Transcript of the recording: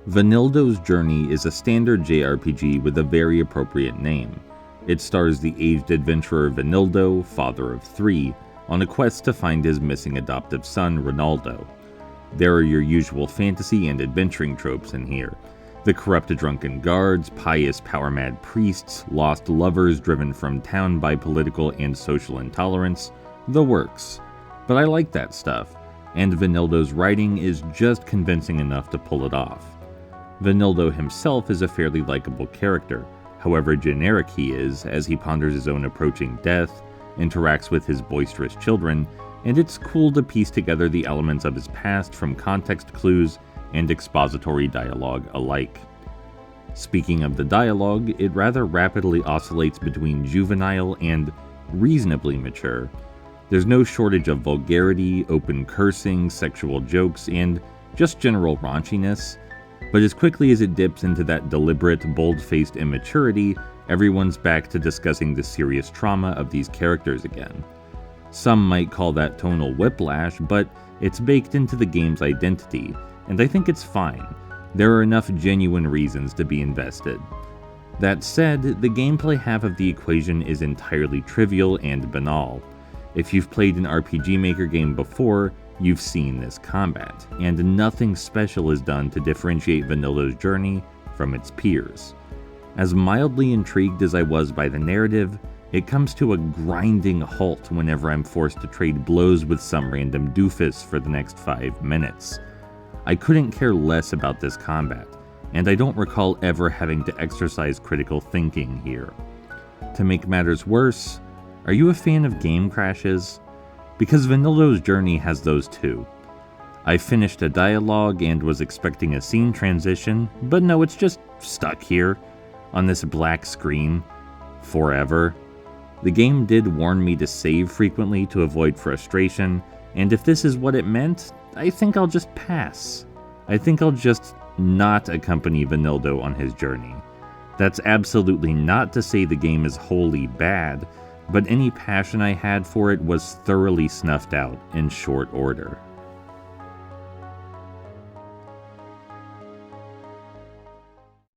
Vanildo's Journey is a standard JRPG with a very appropriate name. It stars the aged adventurer Vanildo, father of 3, on a quest to find his missing adoptive son, Ronaldo. There are your usual fantasy and adventuring tropes in here. The corrupt drunken guards, pious power-mad priests, lost lovers driven from town by political and social intolerance, the works. But I like that stuff, and Vanildo's writing is just convincing enough to pull it off. Vanildo himself is a fairly likable character, however generic he is as he ponders his own approaching death, interacts with his boisterous children, and it's cool to piece together the elements of his past from context clues and expository dialogue alike. Speaking of the dialogue, it rather rapidly oscillates between juvenile and reasonably mature. There's no shortage of vulgarity, open cursing, sexual jokes, and just general raunchiness, but as quickly as it dips into that deliberate, bold-faced immaturity, everyone's back to discussing the serious trauma of these characters again. Some might call that tonal whiplash, but it's baked into the game's identity, and I think it's fine. There are enough genuine reasons to be invested. That said, the gameplay half of the equation is entirely trivial and banal. If you've played an RPG Maker game before, you've seen this combat, and nothing special is done to differentiate Vanildo's Journey from its peers. As mildly intrigued as I was by the narrative, it comes to a grinding halt whenever I'm forced to trade blows with some random doofus for the next 5 minutes. I couldn't care less about this combat, and I don't recall ever having to exercise critical thinking here. To make matters worse, are you a fan of game crashes? Because Vanildo's Journey has those too. I finished a dialogue and was expecting a scene transition, but no, it's just stuck here, on this black screen, forever. The game did warn me to save frequently to avoid frustration, and if this is what it meant, I think I'll just pass. I think I'll just not accompany Vanildo on his journey. That's absolutely not to say the game is wholly bad, but any passion I had for it was thoroughly snuffed out in short order.